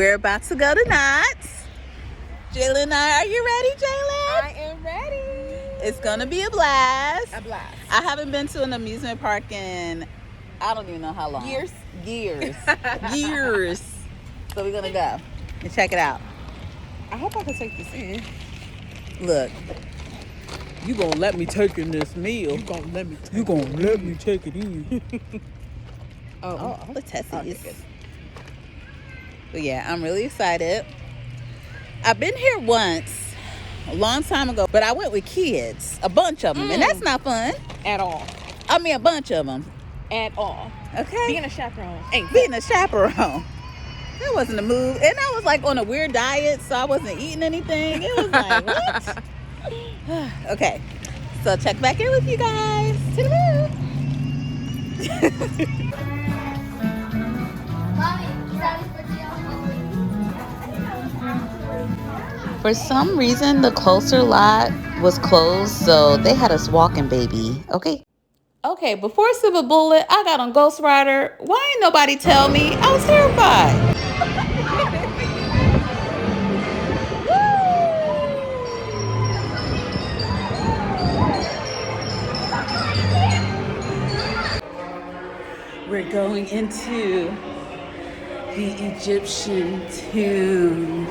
We're about to go to Knott. Jaylen and I, are you ready, Jaylen? I am ready. It's gonna be a blast. A blast. I haven't been to an amusement park in, I don't even know how long. Years. Years. So we're gonna go and check it out. I hope I can take this in. Look, you gonna let me take in this meal. You gonna let me take it in. Oh, all the testies. Okay, But yeah, I'm really excited. I've been here once, a long time ago, but I went with kids, a bunch of them, and that's not fun. At all. I mean, a bunch of them. At all. Okay? Being a chaperone ain't Being a chaperone. That wasn't a move. And I was like on a weird diet, so I wasn't eating anything. It was like, what? Okay, so check back in with you guys. To the For some reason, the closer lot was closed, so they had us walking, baby. Okay, before I sip a bullet, I got on Ghost Rider. Why ain't nobody tell me? I was terrified. We're going into the Egyptian tomb.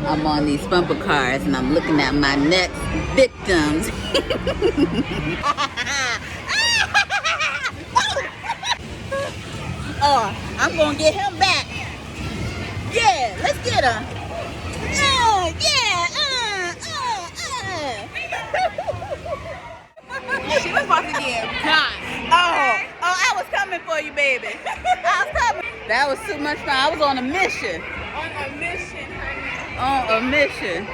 I'm on these bumper cars and I'm looking at my next victims. Oh, I'm gonna get him back. Yeah, let's get him. She was about to get got. Oh, I was coming for you, baby. I was coming. That was too much fun. I was on a mission. On a mission, honey. On a mission.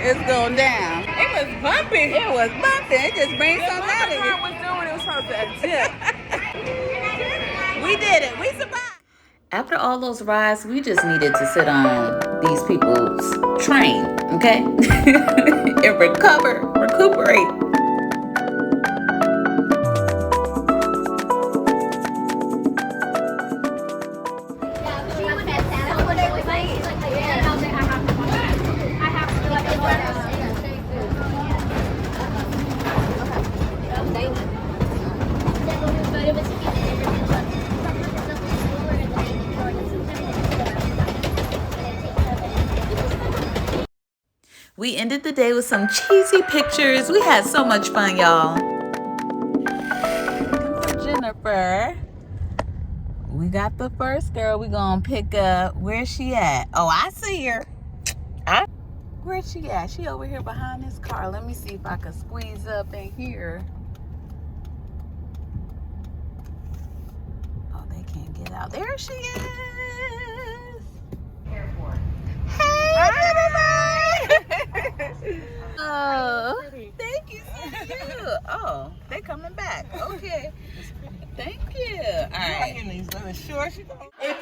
It's going down. It was bumping. It just brings something out of you. Was doing it was supposed to tip. We did it. We survived. After all those rides, we just needed to sit on these people's train, okay? And recuperate. We ended the day with some cheesy pictures. We had so much fun, y'all. Jennifer. We got the first girl we gonna pick up. Where's she at? Oh, I see her. Where's she at? She over here behind this car. Let me see if I can squeeze up in here. Oh, they can't get out. There she is. Airport. Hey, everybody. Oh, thank you. Oh, they coming back. Okay. Thank you. All right. If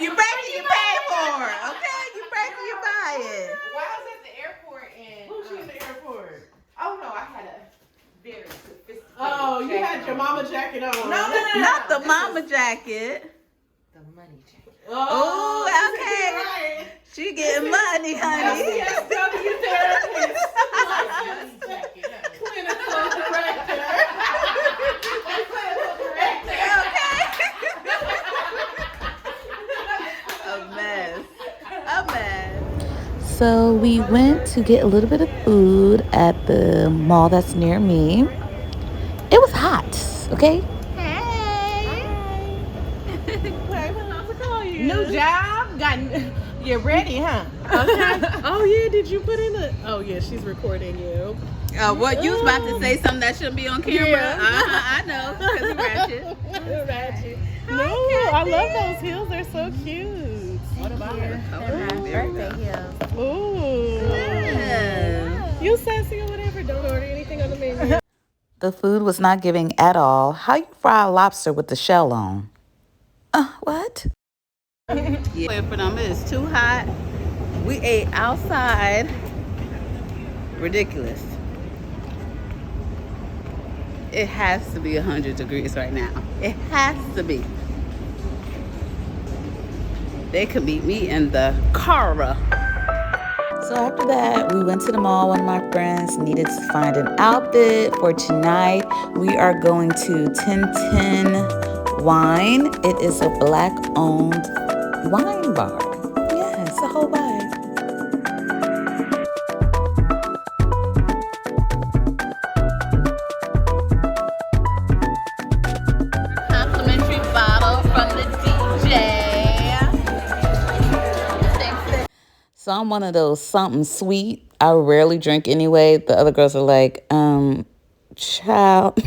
you break it, you pay for it. Okay? You break it, you buy it. Why was at the airport and who's she in the airport? Oh no, I had a very sophisticated you had your mama jacket on. No. Not the mama jacket. The money jacket. Oh, okay. Right. She getting money, honey. CSW therapist. Clinical director. A mess. So we went to get a little bit of food at the mall that's near me. It was hot, okay? Hey. New job. You're ready, huh? Okay. Oh yeah, did you put in a? Oh yeah, she's recording you. What you was about to say something that shouldn't be on camera? Yeah. I know, because it's ratchet. Ratchet. No, I love those heels. They're so cute. What about her? Birthday heels. Ooh. Yeah. You sassy or whatever. Don't order anything on the menu. The food was not giving at all. How you fry a lobster with the shell on? What? Yeah, for them, it's too hot. We ate outside. Ridiculous. It has to be 100 degrees right now. It has to be. They could meet me in the car. So after that, we went to the mall. One of my friends needed to find an outfit for tonight. We are going to 1010 Wine. It is a Black-owned wine bar. Yeah, it's a whole vibe. Complimentary bottle from the DJ. So I'm one of those something sweet. I rarely drink anyway. The other girls are like, child.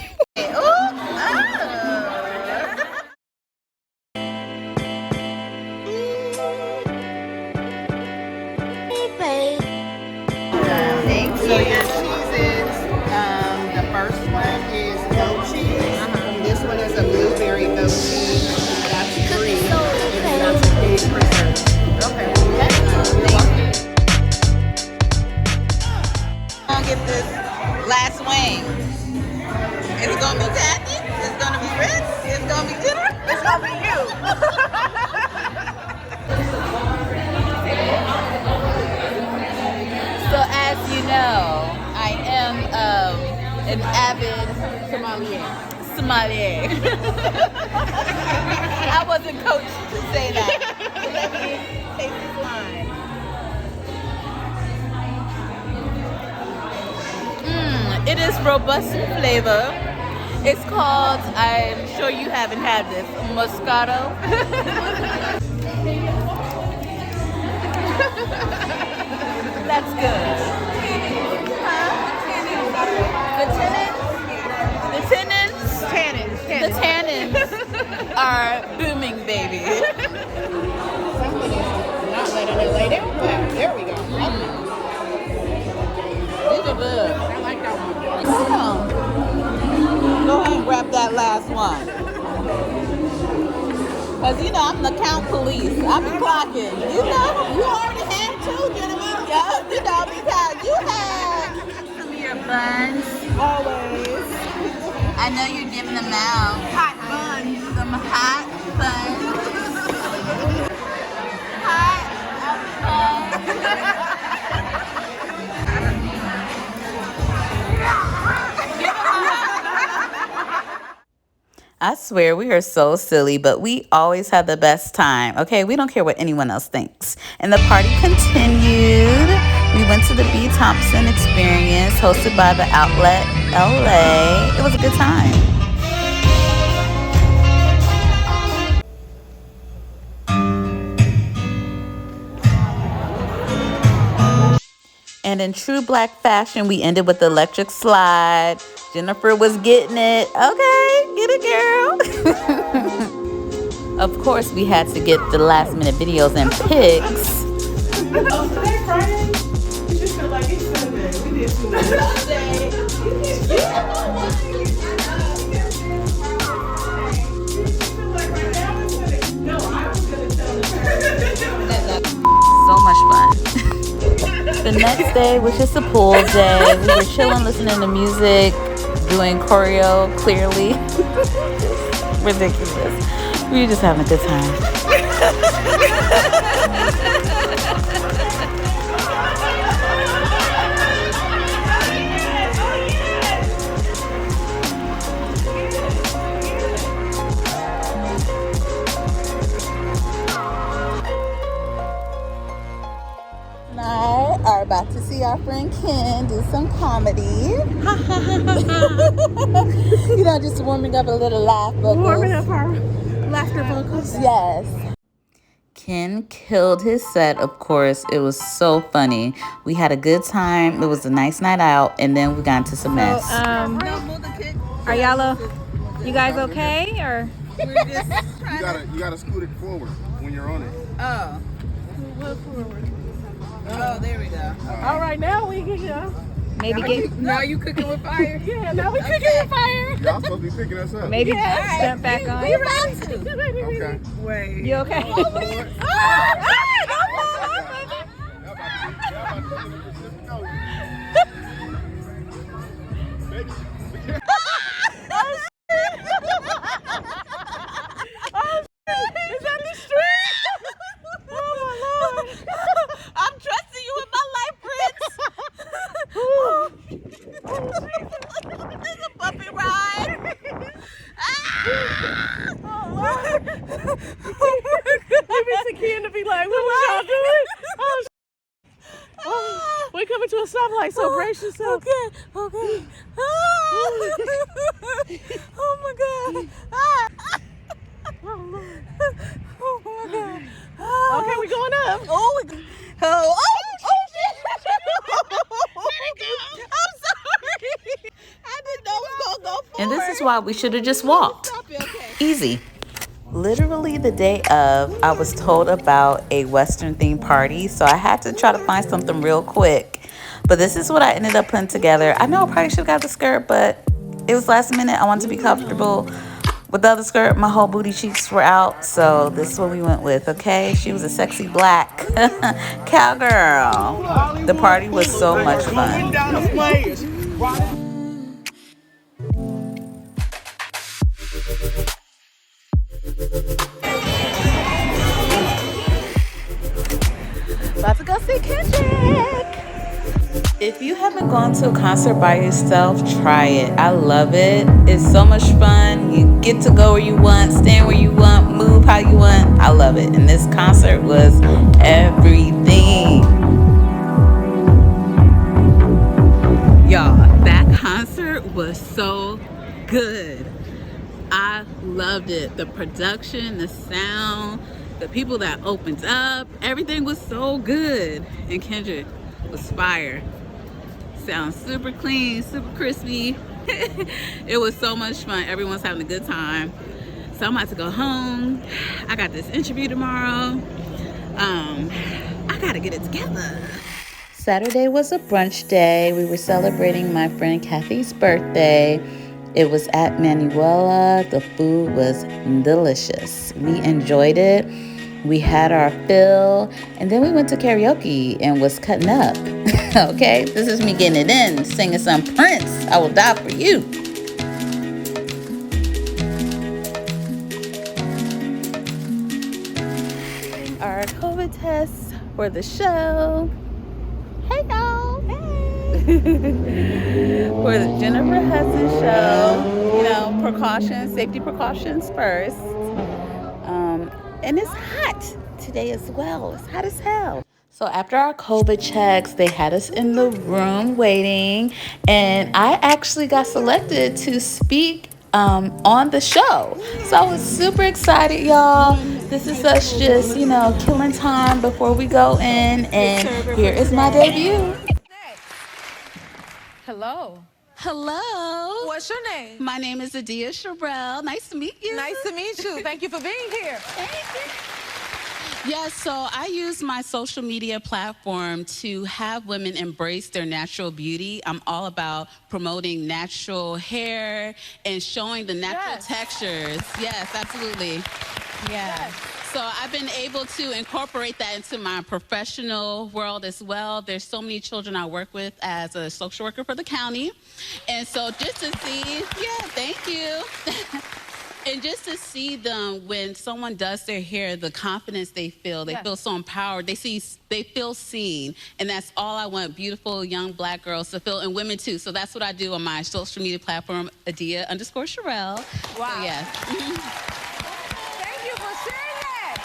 So your cheeses, the first one is goat cheese. This one is a blueberry goat cheese. That's green. And that's a pig preserve. Okay. I'm gonna get this last wing. It's gonna be Kathy. It's gonna be Ritz. It's gonna be dinner. It's gonna be you. So as you know, I am an avid sommelier. I wasn't coached to say that. Let me taste this wine. It is robust in flavor. It's called, I'm sure you haven't had this, Moscato. That's good. The tannins are booming, baby. Not letting it lay down. There we go. These are good. I like that one. Go ahead and grab that last one. Because, you know, I'm the count police. I be clocking. You know, you already had two, gentlemen. Yeah, you know, because you had some of your buns. Always. I know you're giving them out. Hot buns. Some hot buns. Hot buns. I swear we are so silly, but we always have the best time. Okay, we don't care what anyone else thinks. And the party continued. We went to the Thompson Experience hosted by the Outlet LA. It was a good time. And in true black fashion, we ended with the electric slide. Jennifer was getting it. Okay, get it, girl. Of course, we had to get the last minute videos and pics. Oh, today Friday? You just feel like it's Sunday. We did Sunday. No, I was gonna tell her. So much fun. The next day was just a pool day. We were chilling, listening to music, doing choreo, clearly. Ridiculous. We were just having a good time. Now are about to see our friend Ken do some comedy. You know, just warming up a little laugh vocals. Warming up our laughter vocals. Yes. Ken killed his set, of course. It was so funny. We had a good time. It was a nice night out, and then we got into some mess. Are y'all, you guys okay, or? You gotta scoot it forward when you're on it. Oh. Oh, there we go. All right, now we can go. Maybe get. Now you cooking with fire? Yeah, now we cooking with fire. Y'all supposed to be picking us up. Maybe jump back on. Okay. Wait. You okay? Y'all about to- y'all about to- like, so brace yourself. Okay. Ah! Oh my God. Ah! Oh my God. Ah! Okay, we going up. Oh, shit. I'm sorry. I didn't know it was gonna go forward. And this is why we should have just walked. Easy. Literally the day of, I was told about a Western themed party, so I had to try to find something real quick. But this is what I ended up putting together. I know I probably should have got the skirt, but it was last minute. I wanted to be comfortable. With the other skirt, my whole booty cheeks were out, so this is what we went with, okay? She was a sexy black cowgirl. The party was so much fun. About to go see Kendrick. If you haven't gone to a concert by yourself, try it. I love it. It's so much fun. You get to go where you want, stand where you want, move how you want. I love it. And this concert was everything. Y'all, that concert was so good. I loved it. The production, the sound, the people that opened up, everything was so good. And Kendrick was fire. Sounds super clean, super crispy. It was so much fun. Everyone's having a good time. So I'm about to go home. I got this interview tomorrow. I gotta get it together. Saturday was a brunch day. We were celebrating my friend Kathy's birthday. It was at Manuela. The food was delicious. We enjoyed it. We had our fill, and then we went to karaoke and was cutting up. Okay, this is me getting it in, singing some Prince. I will die for you. Our COVID tests for the show. Hey y'all. Hey. For the Jennifer Hudson show, you know, precautions, safety precautions first. And it's hot today as well. It's hot as hell. So after our COVID checks, they had us in the room waiting, and I actually got selected to speak on the show. So I was super excited, y'all. This is us just, you know, killing time before we go in, and here is my debut. Hello. Hello. What's your name? My name is Adia Sherelle. Nice to meet you. Nice to meet you. Thank you for being here. Yes, so I use my social media platform to have women embrace their natural beauty. I'm all about promoting natural hair and showing the natural textures. Yes, absolutely. Yeah. So I've been able to incorporate that into my professional world as well. There's so many children I work with as a social worker for the county. And so just to see, thank you. And just to see them when someone does their hair, the confidence they feel feel so empowered. They feel seen, and that's all I want beautiful young black girls to feel, and women too. So that's what I do on my social media platform, Adia_Sherelle. Wow. So, yes. Thank you for sharing that.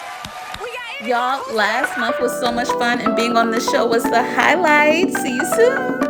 Y'all, last month was so much fun, and being on this show was the highlight. See you soon.